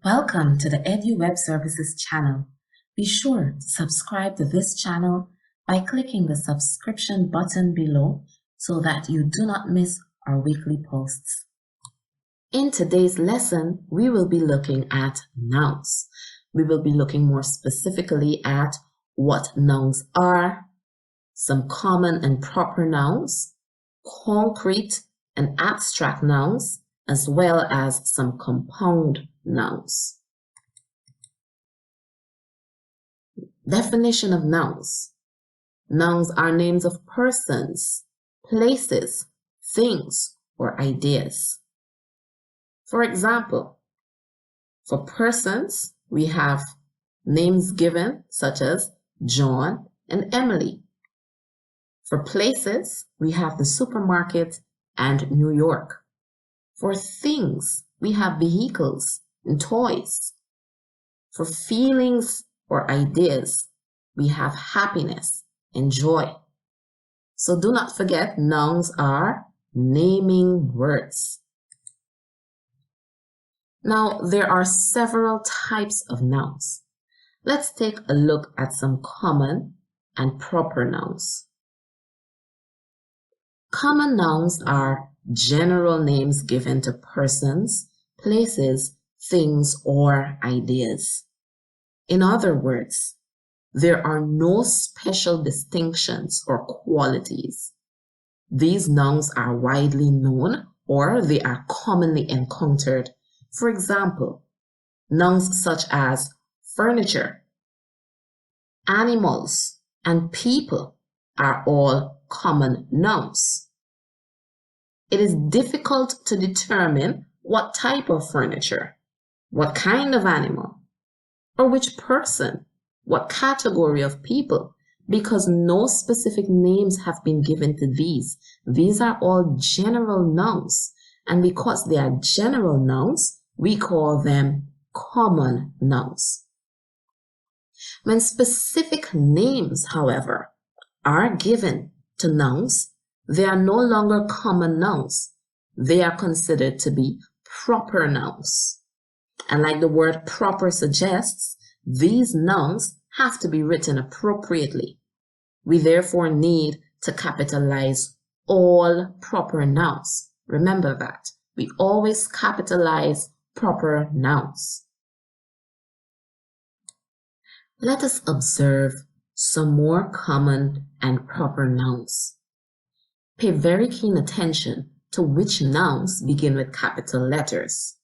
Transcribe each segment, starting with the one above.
Welcome to the Edu-Web Services channel. Be sure to subscribe to this channel by clicking the subscription button below so that you do not miss our weekly posts. In today's lesson, we will be looking at nouns. We will be looking more specifically at what nouns are, some common and proper nouns, concrete and abstract nouns, as well as some compound nouns. Definition of nouns. Nouns are names of persons, places, things, or ideas. For example, for persons, we have names given such as John and Emily. For places, we have the supermarket and New York. For things, we have vehicles and toys. For feelings or ideas, we have happiness and joy. So do not forget, nouns are naming words. Now, there are several types of nouns. Let's take a look at some common and proper nouns. Common nouns are general names given to persons, places, things, or ideas. In other words, there are no special distinctions or qualities. These nouns are widely known or they are commonly encountered. For example, nouns such as furniture, animals, and people are all common nouns. It is difficult to determine what type of furniture, what kind of animal, or which person, what category of people, because no specific names have been given to these. These are all general nouns, and because they are general nouns, we call them common nouns. When specific names, however, are given to nouns, they are no longer common nouns. They are considered to be proper nouns. And like the word proper suggests, these nouns have to be written appropriately. We therefore need to capitalize all proper nouns. Remember that. We always capitalize proper nouns. Let us observe some more common and proper nouns. Pay very keen attention to which nouns begin with capital letters.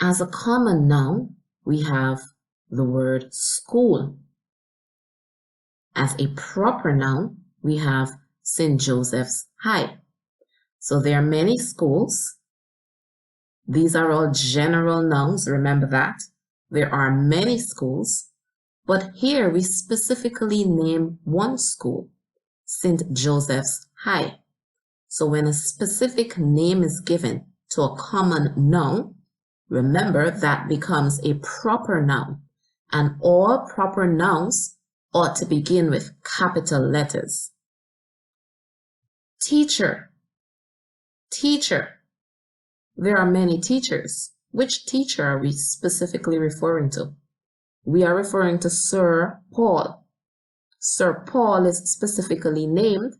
As a common noun, we have the word school. As a proper noun, we have St. Joseph's High. So there are many schools. These are all general nouns, remember that. There are many schools, but here we specifically name one school, St. Joseph's High. So when a specific name is given to a common noun, remember that becomes a proper noun, and all proper nouns ought to begin with capital letters. Teacher. Teacher. There are many teachers. Which teacher are we specifically referring to? We are referring to Sir Paul. Sir Paul is specifically named,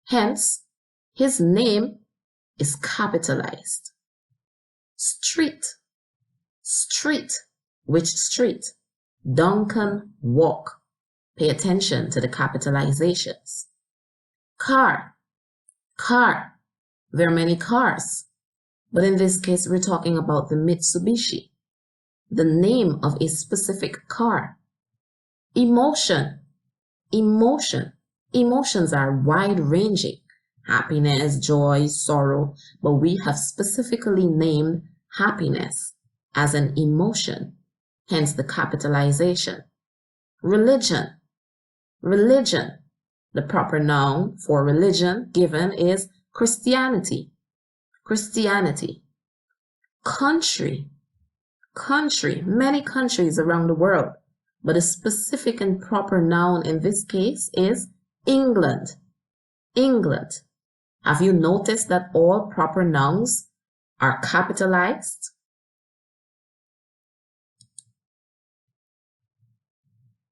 hence, his name is capitalized. Street. Street. Which street? Duncan Walk. Pay attention to the capitalizations. Car. Car. There are many cars, but in this case, we're talking about the Mitsubishi, the name of a specific car. Emotion. Emotion. Emotions are wide-ranging. Happiness, joy, sorrow, but we have specifically named happiness as an emotion, hence the capitalization. Religion. Religion. The proper noun for religion given is Christianity. Christianity. Country. Country. Many countries around the world, but a specific and proper noun in this case is England. England. Have you noticed that all proper nouns are capitalized?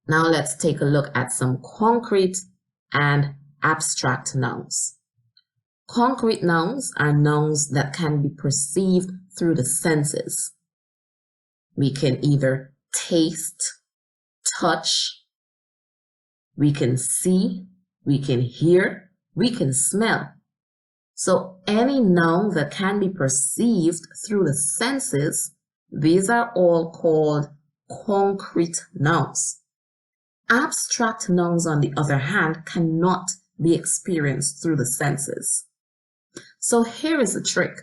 Now let's take a look at some concrete and abstract nouns. Concrete nouns are nouns that can be perceived through the senses. We can either taste, touch, we can see, we can hear, we can smell. So any noun that can be perceived through the senses, these are all called concrete nouns. Abstract nouns, on the other hand, cannot be experienced through the senses. So here is a trick.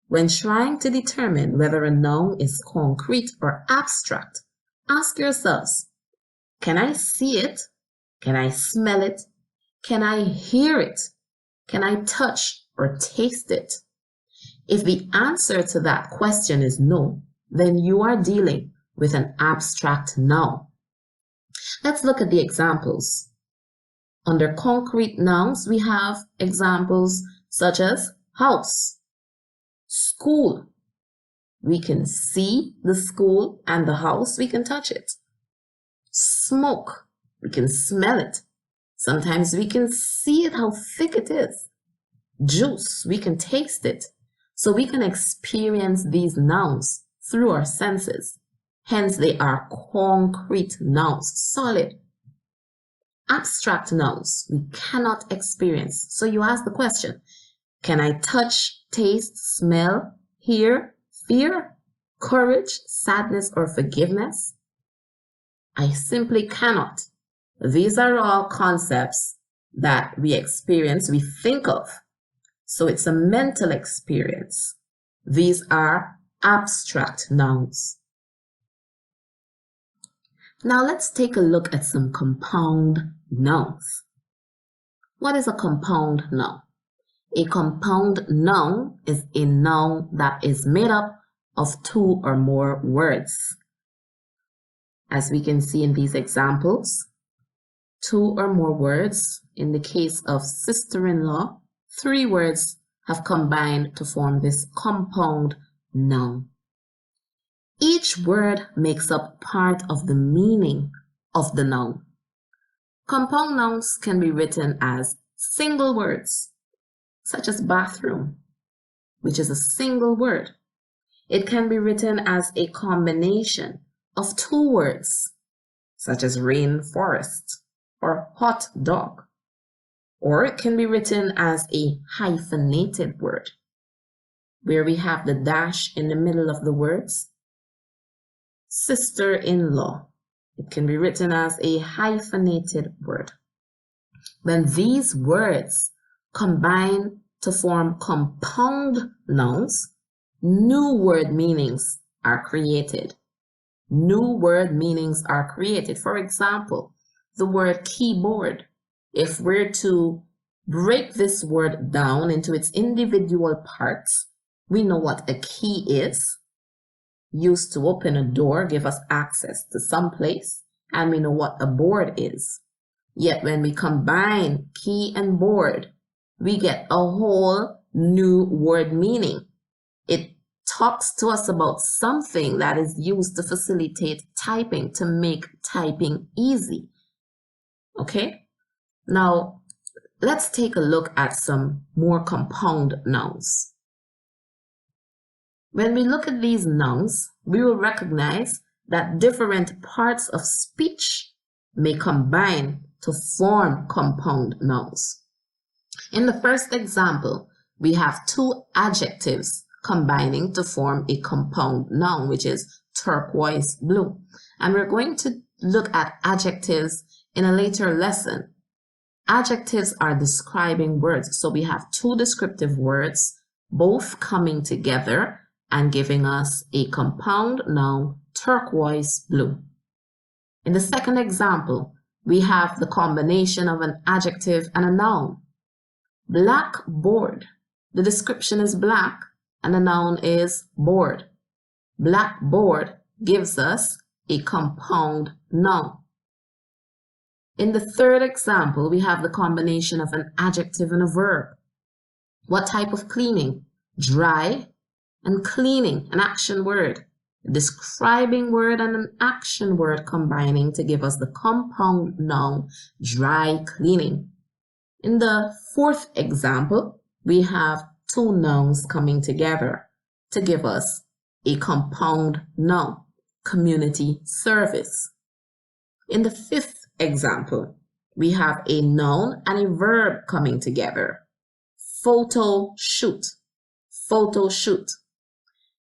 When trying to determine whether a noun is concrete or abstract, ask yourselves, can I see it? Can I smell it? Can I hear it? Can I touch or taste it? If the answer to that question is no, then you are dealing with an abstract noun. Let's look at the examples. Under concrete nouns, we have examples such as house, school. We can see the school and the house, we can touch it. Smoke, we can smell it. Sometimes we can see it, how thick it is. Juice, we can taste it. So we can experience these nouns through our senses. Hence, they are concrete nouns, solid. Abstract nouns, we cannot experience. So you ask the question, can I touch, taste, smell, hear, fear, courage, sadness, or forgiveness? I simply cannot. These are all concepts that we experience, we think of. So it's a mental experience. These are abstract nouns. Now let's take a look at some compound nouns. What is a compound noun? A compound noun is a noun that is made up of two or more words. As we can see in these examples, two or more words. In the case of sister-in-law, 3 words have combined to form this compound noun. Each word makes up part of the meaning of the noun. Compound nouns can be written as single words, such as bathroom, which is a single word. It can be written as a combination of 2 words, such as rainforest or hot dog. Or it can be written as a hyphenated word, where we have the dash in the middle of the words. Sister-in-law. It can be written as a hyphenated word. When these words combine to form compound nouns, new word meanings are created. New word meanings are created. For example, the word keyboard. If we're to break this word down into its individual parts, we know what a key is. Used to open a door, give us access to some place, and we know what a board is. Yet when we combine key and board, we get a whole new word meaning. It talks to us about something that is used to facilitate typing, to make typing easy. Okay? Now, let's take a look at some more compound nouns. When we look at these nouns, we will recognize that different parts of speech may combine to form compound nouns. In the first example, we have 2 adjectives combining to form a compound noun, which is turquoise blue. And we're going to look at adjectives in a later lesson. Adjectives are describing words. So we have 2 descriptive words, both coming together and giving us a compound noun, turquoise blue. In the second example, we have the combination of an adjective and a noun. Blackboard. The description is black and the noun is board. Blackboard gives us a compound noun. In the third example, we have the combination of an adjective and a verb. What type of cleaning? Dry and cleaning, an action word. a describing word and an action word combining to give us the compound noun dry cleaning. In the fourth example, we have two nouns coming together to give us a compound noun, community service. In the fifth example, we have a noun and a verb coming together, photo shoot, photo shoot.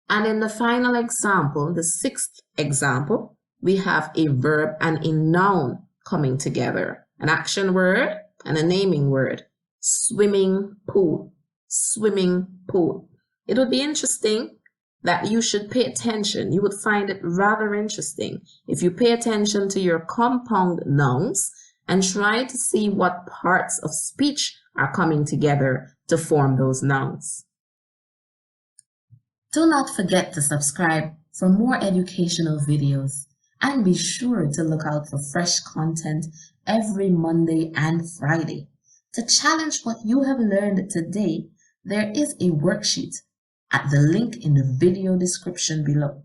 And in the final example, the sixth example, we have a verb and a noun coming together, an action word and a naming word, swimming pool, swimming pool. It would be interesting that you should pay attention. You would find it rather interesting if you pay attention to your compound nouns and try to see what parts of speech are coming together to form those nouns. Do not forget to subscribe for more educational videos and be sure to look out for fresh content every Monday and Friday. To challenge what you have learned today, there is a worksheet at the link in the video description below.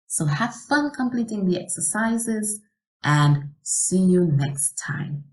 So have fun completing the exercises and see you next time.